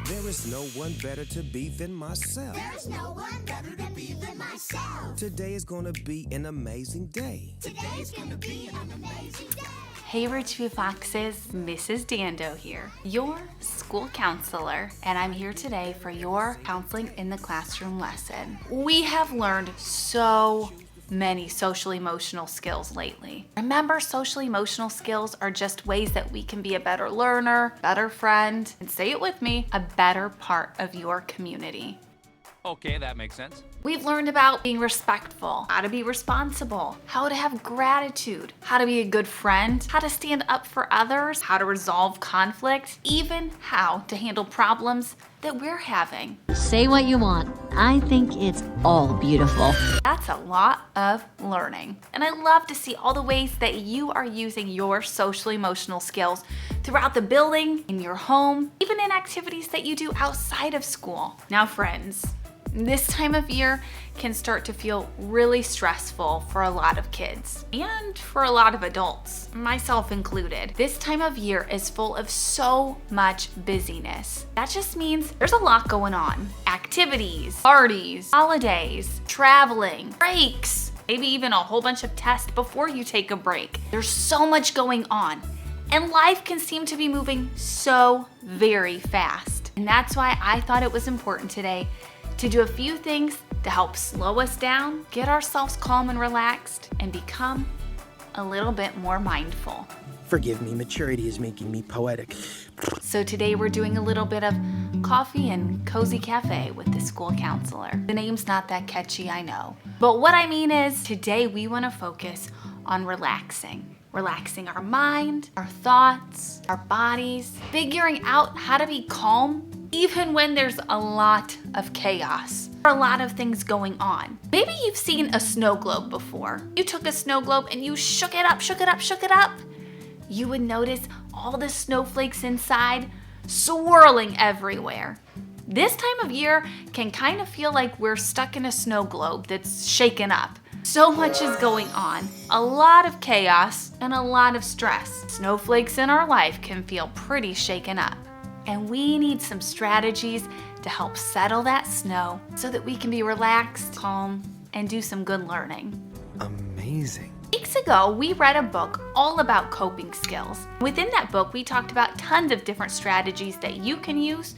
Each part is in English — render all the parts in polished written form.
There is no one better to be than myself. There is no one better to be than myself. Today is gonna be an amazing day. Today is gonna be an amazing day. Hey Richview Foxes, Mrs. Dando here, your school counselor, and I'm here today for your Counseling in the Classroom lesson. We have learned so many social emotional skills lately. Remember, social emotional skills are just ways that we can be a better learner, better friend, and say it with me, a better part of your community. Okay, that makes sense. We've learned about being respectful, how to be responsible, how to have gratitude, how to be a good friend, how to stand up for others, how to resolve conflict, even how to handle problems that we're having. Say what you want. I think it's all beautiful. That's a lot of learning. And I love to see all the ways that you are using your social emotional skills throughout the building, in your home, even in activities that you do outside of school. Now, friends, this time of year can start to feel really stressful for a lot of kids and for a lot of adults, myself included. This time of year is full of so much busyness. That just means there's a lot going on. Activities, parties, holidays, traveling, breaks, maybe even a whole bunch of tests before you take a break. There's so much going on, and life can seem to be moving so very fast. And that's why I thought it was important today to do a few things to help slow us down, get ourselves calm and relaxed, and become a little bit more mindful. Forgive me, maturity is making me poetic. So today we're doing a little bit of coffee and cozy cafe with the school counselor. The name's not that catchy, I know. But what I mean is today we want to focus on relaxing. Relaxing our mind, our thoughts, our bodies, figuring out how to be calm even when there's a lot of chaos or a lot of things going on. Maybe you've seen a snow globe before. You took a snow globe and you shook it up, shook it up, shook it up. You would notice all the snowflakes inside swirling everywhere. This time of year can kind of feel like we're stuck in a snow globe that's shaken up. So much is going on, a lot of chaos and a lot of stress. Snowflakes in our life can feel pretty shaken up. And we need some strategies to help settle that snow so that we can be relaxed, calm, and do some good learning. Amazing. Weeks ago, we read a book all about coping skills. Within that book, we talked about tons of different strategies that you can use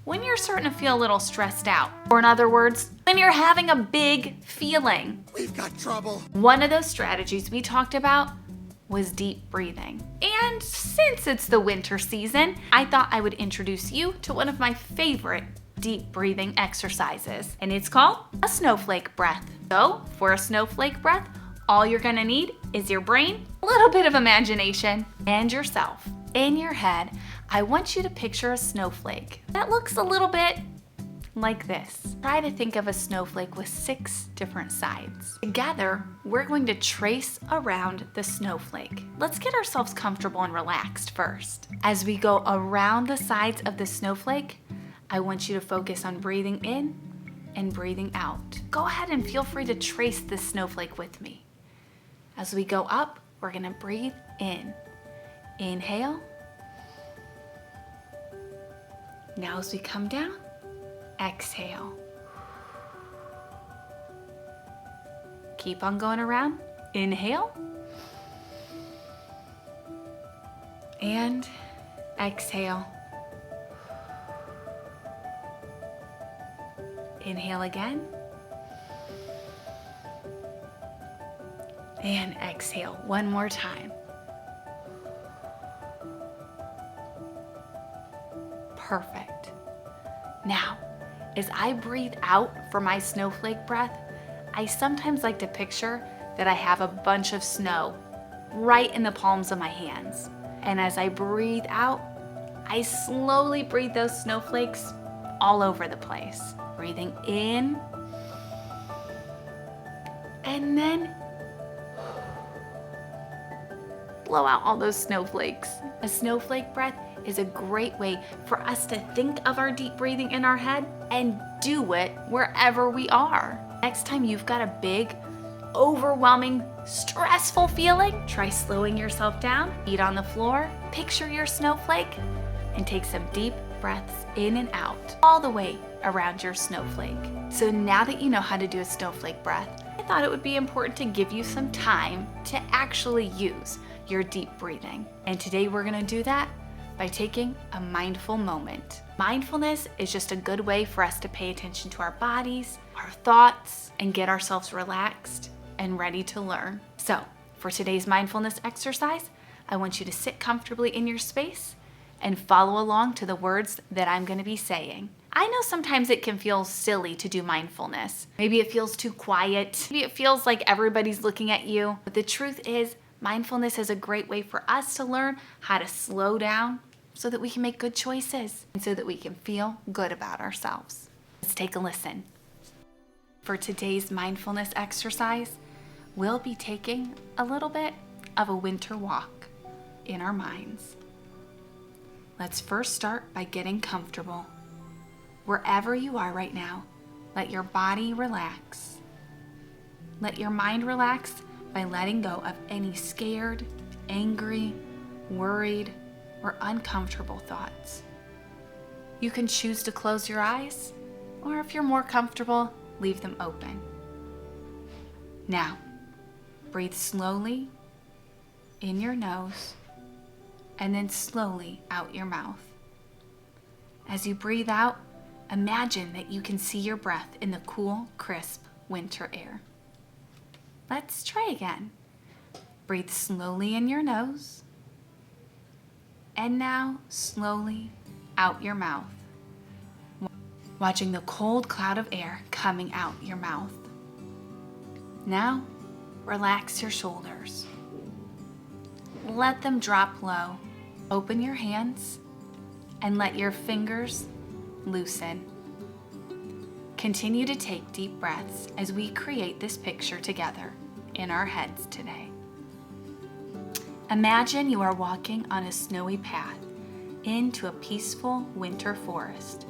when you're starting to feel a little stressed out. Or in other words, when you're having a big feeling. We've got trouble. One of those strategies we talked about was deep breathing. And since it's the winter season, I thought I would introduce you to one of my favorite deep breathing exercises, and it's called a snowflake breath. So for a snowflake breath, all you're gonna need is your brain, a little bit of imagination, and yourself. In your head, I want you to picture a snowflake that looks a little bit like this. Try to think of a snowflake with 6 different sides. Together, we're going to trace around the snowflake. Let's get ourselves comfortable and relaxed first. As we go around the sides of the snowflake, I want you to focus on breathing in and breathing out. Go ahead and feel free to trace this snowflake with me. As we go up, we're gonna breathe in. Inhale. Now as we come down, exhale. Keep on going around. Inhale. And exhale. Inhale again. And exhale one more time. Perfect. Now, as I breathe out for my snowflake breath, I sometimes like to picture that I have a bunch of snow right in the palms of my hands. And as I breathe out, I slowly breathe those snowflakes all over the place. Breathing in, and then blow out all those snowflakes. A snowflake breath is a great way for us to think of our deep breathing in our head and do it wherever we are. Next time you've got a big, overwhelming, stressful feeling, try slowing yourself down, feet on the floor, picture your snowflake, and take some deep breaths in and out, all the way around your snowflake. So now that you know how to do a snowflake breath, I thought it would be important to give you some time to actually use your deep breathing. And today we're gonna do that by taking a mindful moment. Mindfulness is just a good way for us to pay attention to our bodies, our thoughts, and get ourselves relaxed and ready to learn. So for today's mindfulness exercise, I want you to sit comfortably in your space and follow along to the words that I'm gonna be saying. I know sometimes it can feel silly to do mindfulness. Maybe it feels too quiet. Maybe it feels like everybody's looking at you. But the truth is, mindfulness is a great way for us to learn how to slow down so that we can make good choices and so that we can feel good about ourselves. Let's take a listen. For today's mindfulness exercise, we'll be taking a little bit of a winter walk in our minds. Let's first start by getting comfortable. Wherever you are right now, let your body relax. Let your mind relax by letting go of any scared, angry, worried, or uncomfortable thoughts. You can choose to close your eyes, or if you're more comfortable, leave them open. Now, breathe slowly in your nose and then slowly out your mouth. As you breathe out, imagine that you can see your breath in the cool, crisp winter air. Let's try again. Breathe slowly in your nose and now slowly out your mouth, watching the cold cloud of air coming out your mouth. Now, relax your shoulders. Let them drop low. Open your hands and let your fingers loosen. Continue to take deep breaths as we create this picture together in our heads today. Imagine you are walking on a snowy path into a peaceful winter forest.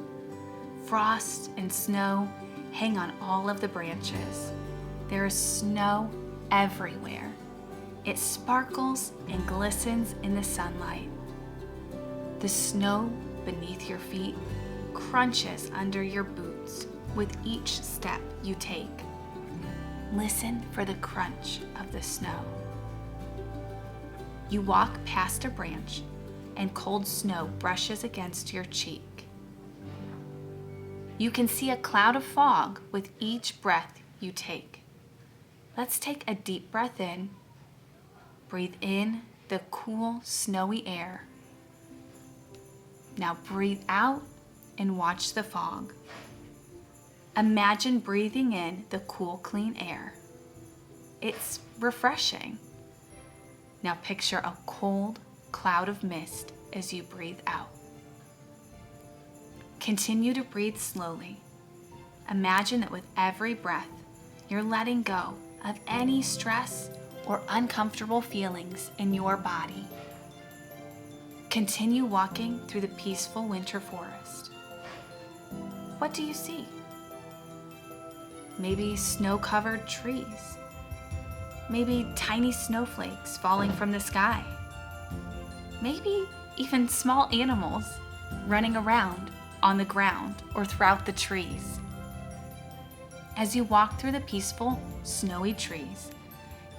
Frost and snow hang on all of the branches. There is snow everywhere. It sparkles and glistens in the sunlight. The snow beneath your feet crunches under your boots with each step you take. Listen for the crunch of the snow. You walk past a branch and cold snow brushes against your cheek. You can see a cloud of fog with each breath you take. Let's take a deep breath in. Breathe in the cool, snowy air. Now breathe out and watch the fog. Imagine breathing in the cool, clean air. It's refreshing. Now picture a cold cloud of mist as you breathe out. Continue to breathe slowly. Imagine that with every breath, you're letting go of any stress or uncomfortable feelings in your body. Continue walking through the peaceful winter forest. What do you see? Maybe snow-covered trees. Maybe tiny snowflakes falling from the sky. Maybe even small animals running around on the ground or throughout the trees. As you walk through the peaceful, snowy trees,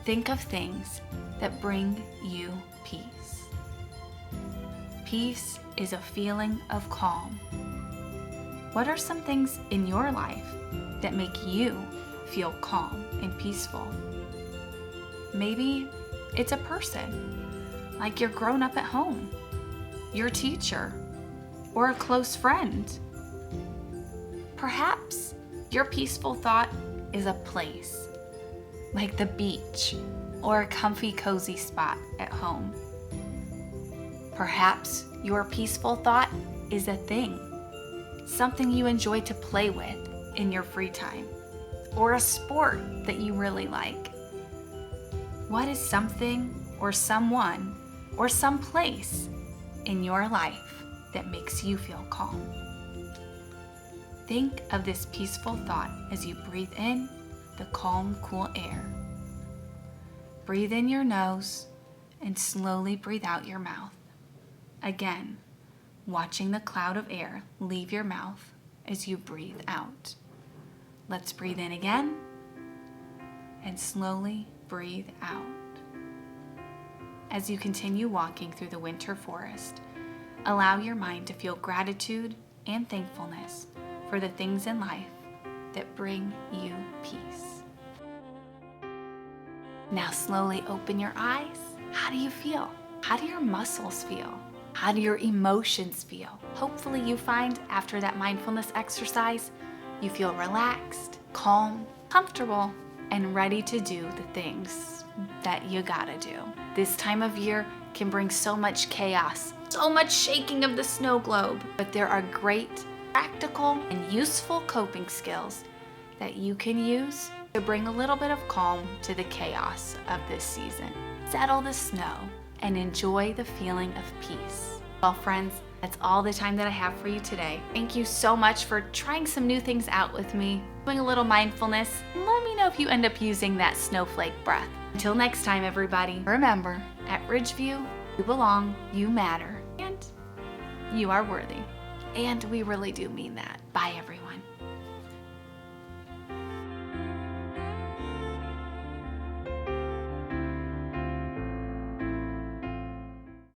think of things that bring you peace. Peace is a feeling of calm. What are some things in your life that make you feel calm and peaceful? Maybe it's a person, like your grown-up at home, your teacher, or a close friend. Perhaps your peaceful thought is a place, like the beach or a comfy, cozy spot at home. Perhaps your peaceful thought is a thing, something you enjoy to play with in your free time, or a sport that you really like. What is something or someone or some place in your life that makes you feel calm? Think of this peaceful thought as you breathe in the calm, cool air. Breathe in your nose and slowly breathe out your mouth. Again, watching the cloud of air leave your mouth as you breathe out. Let's breathe in again and slowly breathe out. As you continue walking through the winter forest, allow your mind to feel gratitude and thankfulness for the things in life that bring you peace. Now slowly open your eyes. How do you feel? How do your muscles feel? How do your emotions feel? Hopefully you find after that mindfulness exercise, you feel relaxed, calm, comfortable, and ready to do the things that you gotta do. This time of year can bring so much chaos, so much shaking of the snow globe, but there are great practical and useful coping skills that you can use to bring a little bit of calm to the chaos of this season. Settle the snow and enjoy the feeling of peace. Well, friends, that's all the time that I have for you today. Thank you so much for trying some new things out with me, doing a little mindfulness, and let me know if you end up using that snowflake breath. Until next time, everybody, remember, at Ridgeview, you belong, you matter, and you are worthy. And we really do mean that. Bye, everyone.